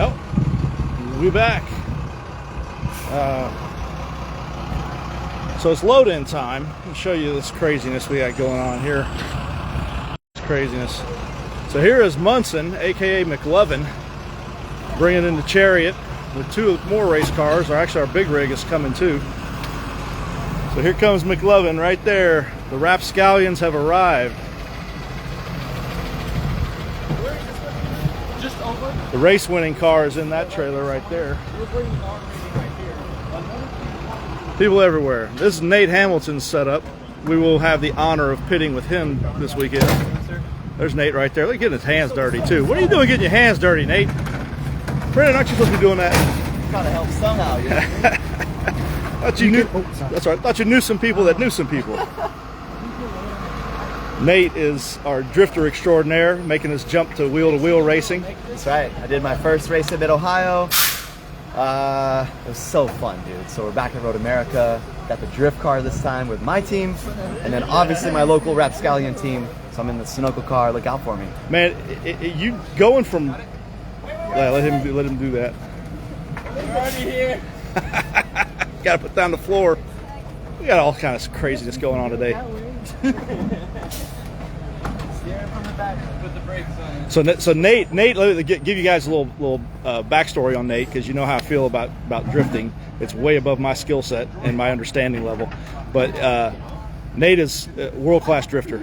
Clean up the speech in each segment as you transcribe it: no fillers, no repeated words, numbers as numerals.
Well, we're back. So it's load-in time. I'll show you this craziness we got going on here. It's craziness. So here is Munson, aka McLovin, bringing in the Chariot with 2 more race cars. Or actually, our big rig is coming too. So here comes McLovin right there. The Rapscallions have arrived. Just over. The race-winning car is in that trailer right there. People everywhere. This is Nate Hamilton's setup. We will have the honor of pitting with him this weekend. There's Nate right there. Look, getting his hands dirty too. What are you doing getting your hands dirty, Nate? Brendan, aren't you supposed to be doing that? Gotta help somehow, you know? Thought you knew. That's right. Thought you knew some people that knew some people. Nate is our drifter extraordinaire, making his jump to wheel racing. That's right. I did my first race at Mid-Ohio. It was so fun, dude. So we're back at Road America. Got the drift car this time with my team, and then obviously my local Rapscallion team. So I'm in the Sunoco car. Look out for me, man. You going from? Let him do that. I'm already here. Got to put down the floor. We got all kinds of craziness going on today. Put the brakes on. So Nate, let me give you guys a little backstory on Nate, because you know how I feel about drifting. It's way above my skill set and my understanding level. But Nate is a world-class drifter,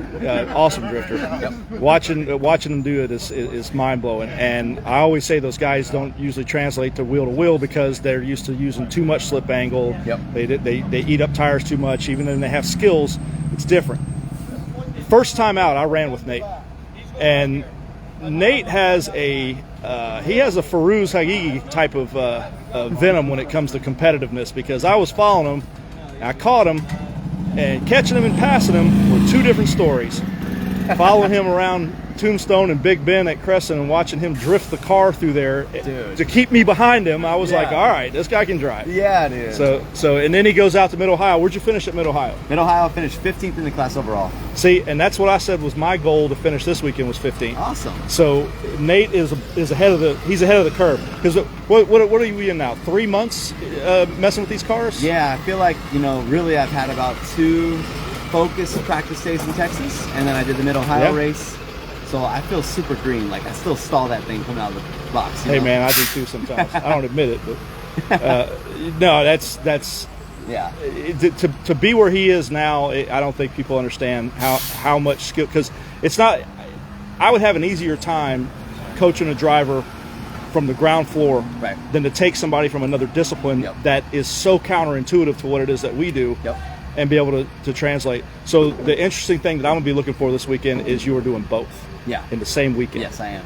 awesome drifter. Yep. Watching him do it is mind-blowing. And I always say those guys don't usually translate to wheel because they're used to using too much slip angle. Yep. They eat up tires too much. Even when they have skills, it's different. First time out, I ran with Nate, and Nate has a Farouz Hagigi type of venom when it comes to competitiveness, because I was following him, I caught him, and catching him and passing him were 2 different stories. Following him around Tombstone and Big Ben at Crescent and watching him drift the car through there, dude, to keep me behind him, I was like, all right, this guy can drive. Yeah, dude. So and then he goes out to Mid-Ohio. Where'd you finish at Mid-Ohio? Mid-Ohio finished 15th in the class overall. See, and that's what I said was my goal to finish this weekend was 15. Awesome. So Nate is ahead of the curve. Because what are we in now? 3 months messing with these cars? Yeah, I feel like, really I've had about 2 focused practice days in Texas, and then I did the Mid-Ohio race. So I feel super green. Like I still stall that thing coming out of the box. Hey man, I do too sometimes. I don't admit it, but no, that's yeah. To be where he is now, I don't think people understand how much skill. Because it's not. I would have an easier time coaching a driver from the ground floor than to take somebody from another discipline that is so counterintuitive to what it is that we do. And be able to translate. So the interesting thing that I'm going to be looking for this weekend is you are doing both. Yeah. In the same weekend. Yes, I am.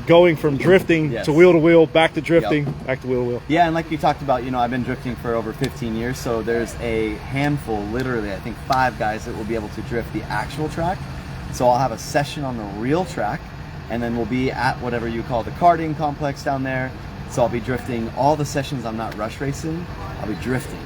Going from drifting to wheel, back to drifting, back to wheel. Yeah, and like you talked about, I've been drifting for over 15 years, so there's a handful, literally, I think 5 guys that will be able to drift the actual track. So I'll have a session on the real track, and then we'll be at whatever you call the karting complex down there. So I'll be drifting all the sessions I'm not rush racing, I'll be drifting.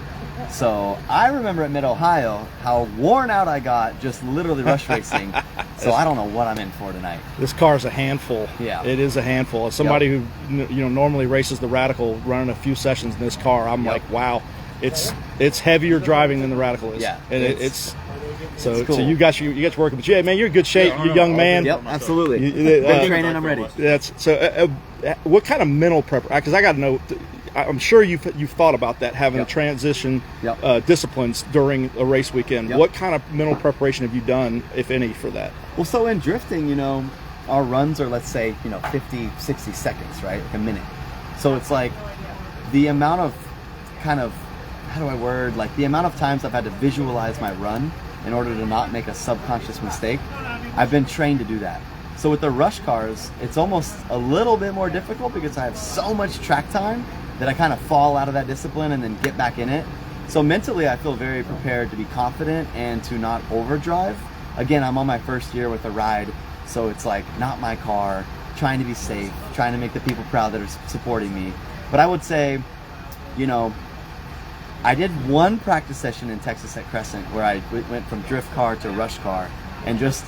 So I remember at Mid-Ohio how worn out I got just literally rush racing. So I don't know what I'm in for tonight. This car's a handful. Yeah, it is a handful. As somebody who normally races the Radical, running a few sessions in this car, I'm like, wow, it's heavier driving than the Radical is. Yeah, and it's cool. So you got your working, but yeah, man, you're in good shape. You're a young man. Yep, absolutely. Been training, I'm ready. That's so. What kind of mental preparation? Because I got to know. I'm sure you've thought about that, having to transition disciplines during a race weekend. What kind of mental preparation have you done, if any, for that? Well, so in drifting, our runs are, let's say, 50, 60 seconds, right? Like a minute. So it's like the amount of the amount of times I've had to visualize my run in order to not make a subconscious mistake. I've been trained to do that. So with the rush cars, it's almost a little bit more difficult because I have so much track time that I kind of fall out of that discipline and then get back in it. So mentally, I feel very prepared to be confident and to not overdrive. Again, I'm on my first year with a ride, so it's like not my car, trying to be safe, trying to make the people proud that are supporting me. But I would say, I did 1 practice session in Texas at Crescent where I went from drift car to rush car, and just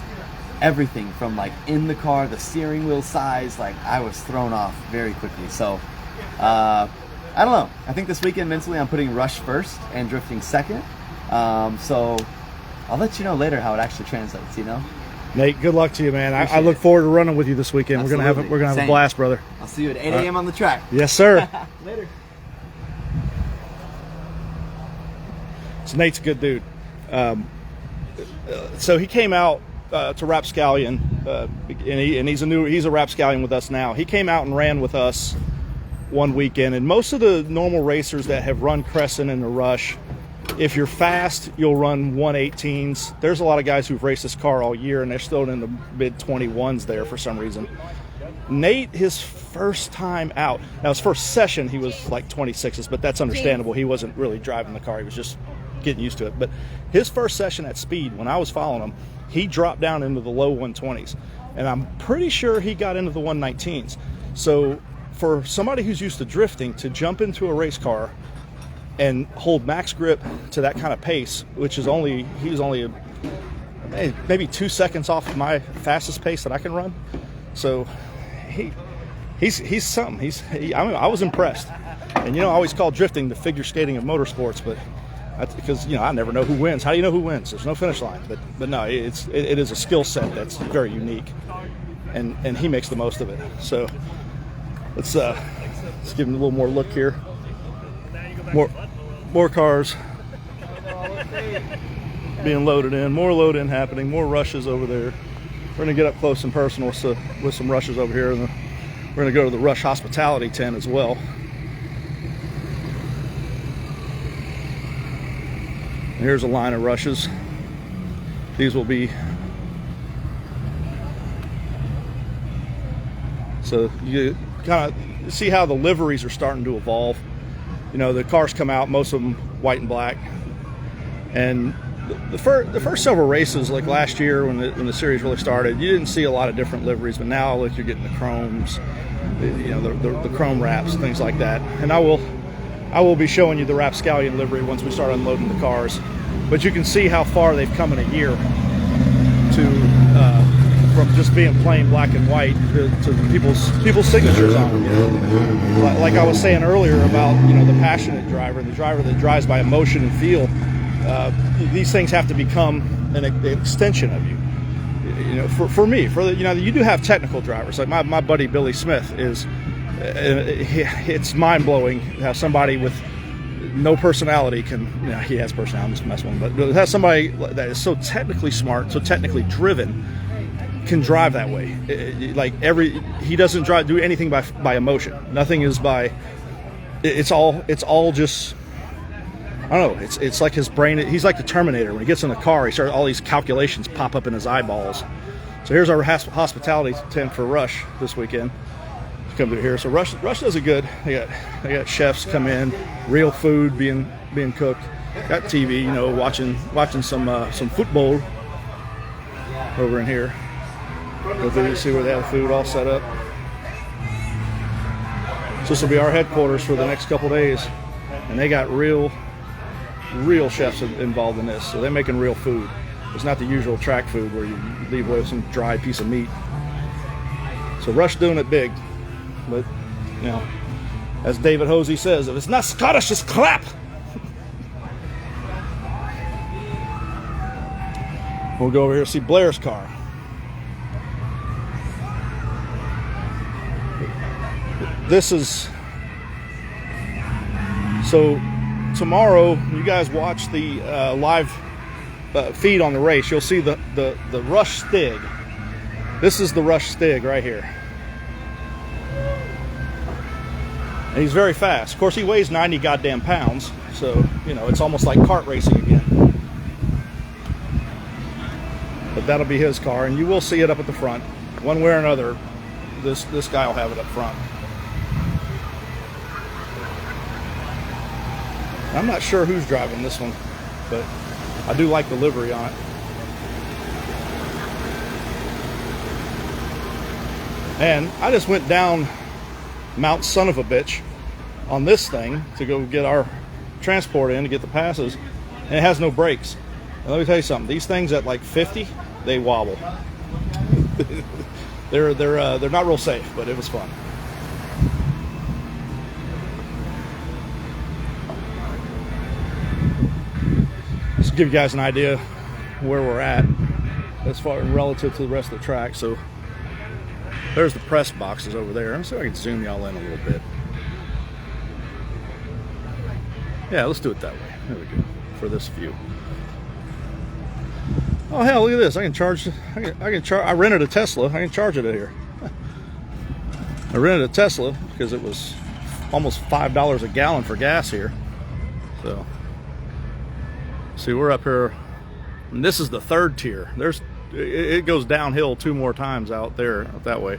everything from like in the car, the steering wheel size, like I was thrown off very quickly. So I don't know. I think this weekend mentally I'm putting Rush first and drifting second. So I'll let you know later how it actually translates, you know? Nate, good luck to you, man. I look forward to running with you this weekend. Absolutely. We're gonna have a blast, brother. I'll see you at 8 a.m. on the track. Yes, sir. Later. So Nate's a good dude. So he came out to Rapscallion, and he's a Rapscallion with us now. He came out and ran with us one weekend, and most of the normal racers that have run Crescent in the Rush, if you're fast, you'll run 118s. There's a lot of guys who've raced this car all year, and they're still in the mid 21s there for some reason. Nate, his first time out, now his first session, he was like 26s, but that's understandable. He wasn't really driving the car. He was just getting used to it. But his first session at speed, when I was following him, he dropped down into the low 120s. And I'm pretty sure he got into the 119s. So for somebody who's used to drifting to jump into a race car and hold max grip to that kind of pace, which is he was only maybe 2 seconds off of my fastest pace that I can run. So he's something. I was impressed. And I always call drifting the figure skating of motorsports, but because I never know who wins. How do you know who wins? There's no finish line. But no, it is a skill set that's very unique, and he makes the most of it. So let's give him a little more look here. More cars being loaded in, more load in happening, more rushes over there. We're gonna get up close and personal with some rushes over here, and we're gonna go to the Rush hospitality tent as well. And here's a line of rushes. These will be, so you kind of see how the liveries are starting to evolve. The cars come out, most of them white and black. And the first several races, like last year when the series really started, you didn't see a lot of different liveries. But now, look, you're getting the chromes, the chrome wraps, things like that. And I will be showing you the Rapscallion livery once we start unloading the cars. But you can see how far they've come in a year from just being plain black and white to people's signatures on them. Like I was saying earlier about the passionate driver, the driver that drives by emotion and feel. These things have to become an extension of you. For me, you do have technical drivers. Like my buddy Billy Smith is. It's mind blowing how somebody with no personality can. He has personality, I'm just messing with him, but has somebody that is so technically smart, so technically driven, can drive that way. He doesn't do anything by emotion. Nothing is by. It's all just. I don't know. It's like his brain. He's like the Terminator. When he gets in the car, he starts all these calculations pop up in his eyeballs. So here's our hospitality tent for Rush this weekend. Come through here. So Rush does it good. They got chefs come in, real food being cooked. Got TV, watching some football over in here. Go through and see where they have food all set up. So this will be our headquarters for the next couple days, and they got real chefs involved in this. So they're making real food. It's not the usual track food where you leave away some dry piece of meat. So Rush doing it big. But, as David Hosey says, if it's not Scottish, it's crap. We'll go over here and see Blair's car. This is... So, tomorrow, you guys watch the live feed on the race. You'll see the Rush Stig. This is the Rush Stig right here. And he's very fast. Of course, he weighs 90 goddamn pounds, so it's almost like kart racing again. But that'll be his car, and you will see it up at the front, one way or another. This guy will have it up front. I'm not sure who's driving this one, but I do like the livery on it. And I just went down Mount Son of a Bitch on this thing to go get our transport in to get the passes, and it has no brakes. And let me tell you something, these things at like 50, they wobble. they're not real safe, but it was fun. Just to give you guys an idea where we're at as far relative to the rest of the track. So there's the press boxes over there. Let's see if I can zoom y'all in a little bit. Yeah, let's do it that way. There we go. For this view. Oh hell, look at this! I can charge. I rented a Tesla. I can charge it here. I rented a Tesla because it was almost $5 a gallon for gas here. So, see, we're up here, and this is the third tier. It goes downhill 2 more times out there, out that way.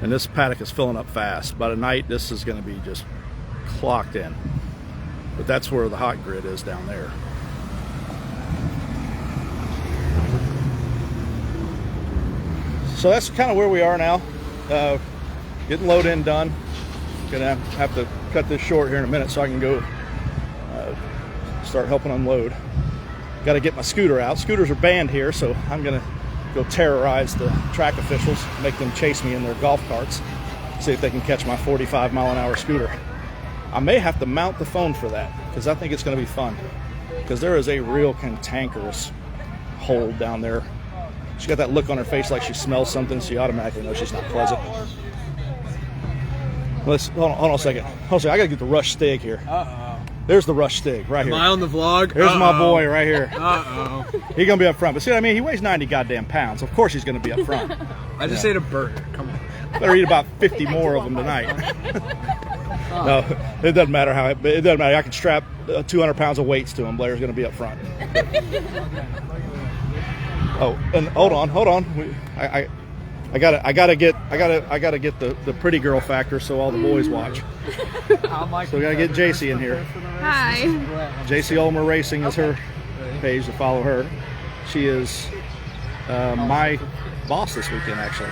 And this paddock is filling up fast. By tonight, this is going to be just clocked in. But that's where the hot grid is down there. So that's kind of where we are now. Getting load in done. Gonna have to cut this short here in a minute so I can go start helping unload. Got to get my scooter out. Scooters are banned here, so I'm gonna go terrorize the track officials, make them chase me in their golf carts, see if they can catch my 45-mile-an-hour scooter. I may have to mount the phone for that because I think it's going to be fun. Because there is a real cantankerous hold down there. She's got that look on her face like she smells something, so you automatically know she's not pleasant. Let's hold on a second. I gotta get the Rush Stig here. There's the Rush Stig right here. Am I on the vlog? There's my boy right here. Uh-oh. He's gonna be up front. But see what I mean? He weighs 90 goddamn pounds. Of course he's gonna be up front. I just ate a burger. Come on. Better eat about 50 more of them tonight. No, it doesn't matter how. It doesn't matter. I can strap 200 pounds of weights to him. Blair's gonna be up front. Oh, and hold on. I gotta get the pretty girl factor so all the boys watch. So we gotta get JC in here. Hi. JC Ulmer Racing is her page to follow her. She is my boss this weekend, actually.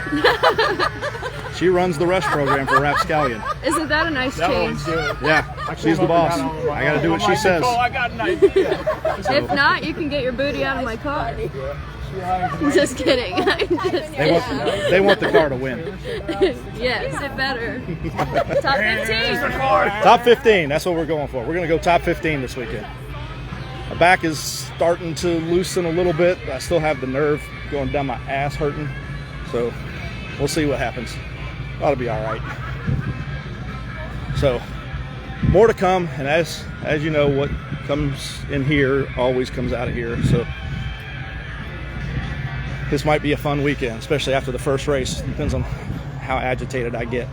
She runs the rush program for Rapscallion. Isn't that a nice change? Yeah, she's the boss. I gotta do what she says. I got an idea. If not, you can get your booty out of my car. Just kidding. They want the car to win. Yes, it better. Top 15. Top 15, that's what we're going for. We're gonna go top 15 this weekend. My back is starting to loosen a little bit. I still have the nerve going down my ass hurting. So we'll see what happens. Ought to be all right. So more to come, and as you know, what comes in here always comes out of here. So this might be a fun weekend, especially after the first race. Depends on how agitated I get.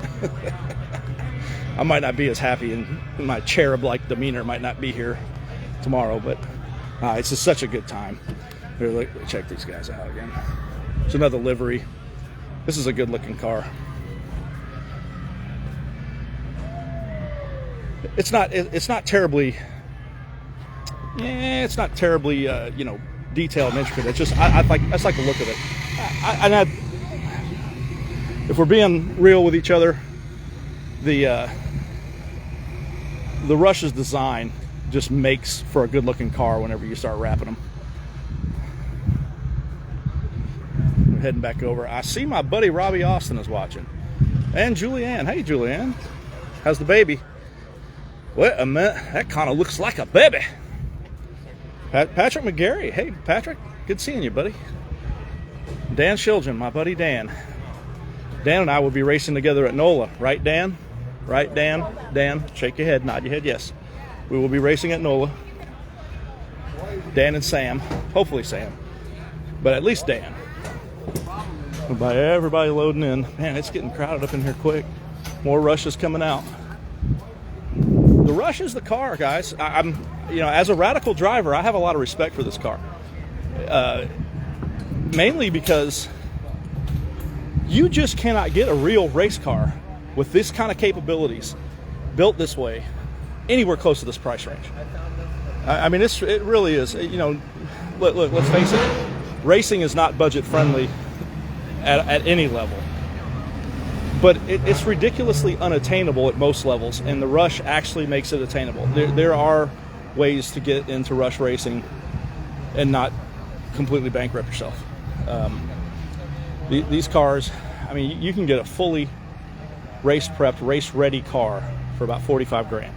I might not be as happy, and my cherub-like demeanor might not be here tomorrow, but it's just such a good time. Here, look, check these guys out again. It's another livery. This is a good-looking car. It's not terribly. Yeah, it's not terribly. Detailed and intricate. It's just I like the look of it. If we're being real with each other, the Rush's design just makes for a good-looking car whenever you start wrapping them. We're heading back over. I see my buddy Robbie Austin is watching, and Julianne. Hey, Julianne, how's the baby? Wait a minute, that kind of looks like a baby. Patrick McGarry. Hey, Patrick. Good seeing you, buddy. Dan Shilgen, my buddy Dan. Dan and I will be racing together at NOLA. Right, Dan? Right, Dan? Dan, shake your head, nod your head, yes. We will be racing at NOLA. Dan and Sam. Hopefully Sam. But at least Dan. By everybody loading in. Man, it's getting crowded up in here quick. More rushes coming out. The Rush is the car, guys. I'm as a radical driver, I have a lot of respect for this car. Mainly because you just cannot get a real race car with this kind of capabilities built this way anywhere close to this price range. I mean, it really is. Look, let's face it. Racing is not budget friendly at any level. But it's ridiculously unattainable at most levels, and the Rush actually makes it attainable. There are ways to get into Rush racing and not completely bankrupt yourself. These cars, I mean, you can get a fully race prepped, race ready car for about 45 grand,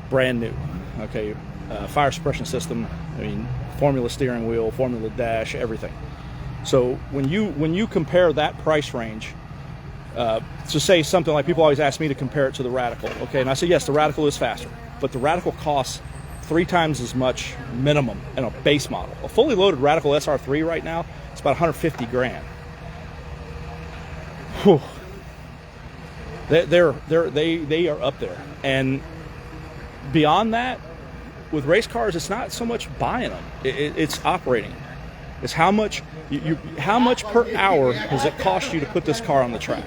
brand new. Okay, fire suppression system. I mean, formula steering wheel, formula dash, everything. So when you compare that price range, to say something like, people always ask me to compare it to the Radical. Okay, and I say yes, the Radical is faster, but the Radical costs 3 times as much minimum in a base model. A fully loaded Radical SR3 right now, it's about 150 grand. Whew. They are up there. And beyond that, with race cars, it's not so much buying them; it's operating. It's how much how much per hour does it cost you to put this car on the track?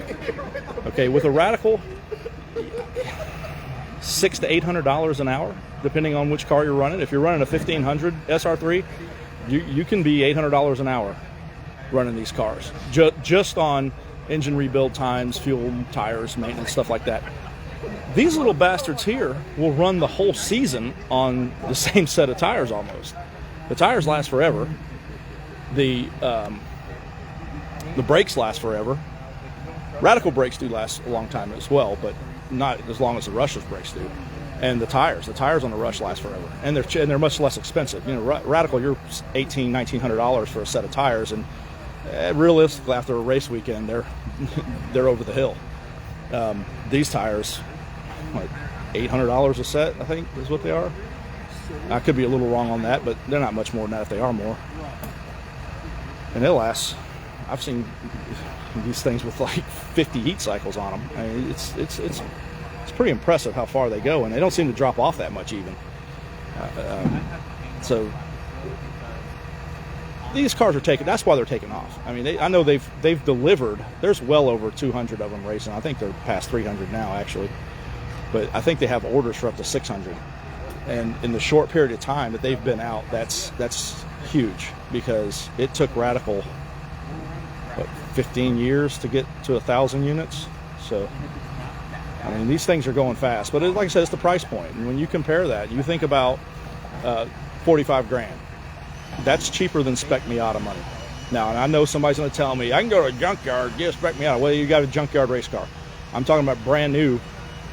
Okay, with a Radical, $600 to $800 an hour, depending on which car you're running. If you're running a 1500 SR3, you can be $800 an hour running these cars, just on engine rebuild times, fuel, tires, maintenance, stuff like that. These little bastards here will run the whole season on the same set of tires almost. The tires last forever. The brakes last forever. Radical brakes do last a long time as well, but not as long as the Rush's brakes do. And the tires on the Rush last forever, and they're much less expensive. You know, Radical, you're $1,800-$1,900 for a set of tires, and realistically, after a race weekend, they're over the hill. These tires, like $800 a set, I think is what they are. I could be a little wrong on that, but they're not much more than that if they are more. And they'll last. I've seen these things with like 50 heat cycles on them. I mean, it's pretty impressive how far they go, and they don't seem to drop off that much even. So these cars are taking. That's why they're taking off. I mean, I know they've delivered. There's well over 200 of them racing. I think they're past 300 now, actually. But I think they have orders for up to 600. And in the short period of time that they've been out, that's huge, because it took Radical 15 years to get to 1,000 units. So I mean, these things are going fast. But like I said, it's the price point. And when you compare that, you think about 45 grand. That's cheaper than spec Miata money. Now, and I know somebody's going to tell me, I can go to a junkyard, get a spec Miata. Well, you got a junkyard race car. I'm talking about brand new.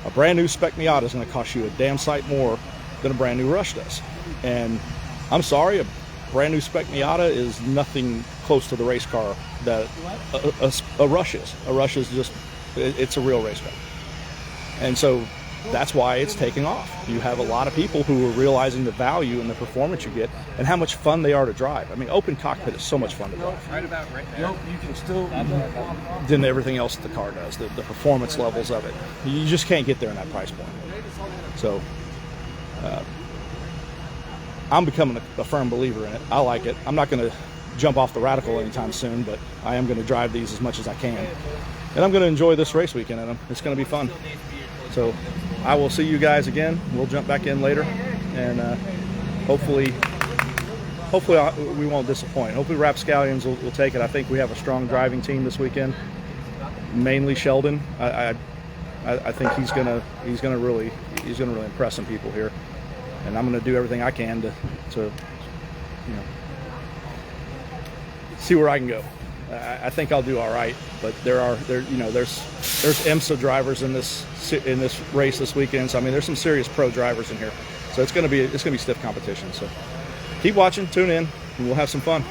A brand new spec Miata is going to cost you a damn sight more than a brand new Rush does. And I'm sorry, a brand new spec Miata is nothing close to the race car that a Rush is. A Rush is just, it's a real race car. And so that's why it's taking off. You have a lot of people who are realizing the value and the performance you get and how much fun they are to drive. I mean, open cockpit is so much fun to drive. Right about right there. You can still Than everything else that the car does, the performance levels of it. You just can't get there in that price point. So I'm becoming a firm believer in it. I like it. I'm not going to jump off the Radical anytime soon, but I am going to drive these as much as I can. And I'm going to enjoy this race weekend in them. It's going to be fun. So I will see you guys again. We'll jump back in later, and hopefully we won't disappoint. Hopefully Rapscallions will take it. I think we have a strong driving team this weekend. Mainly Sheldon. I think he's gonna really impress some people here, and I'm gonna do everything I can to see where I can go. I think I'll do all right, but there's IMSA drivers in this race this weekend. So I mean, there's some serious pro drivers in here. So it's gonna be stiff competition. So keep watching, tune in, and we'll have some fun.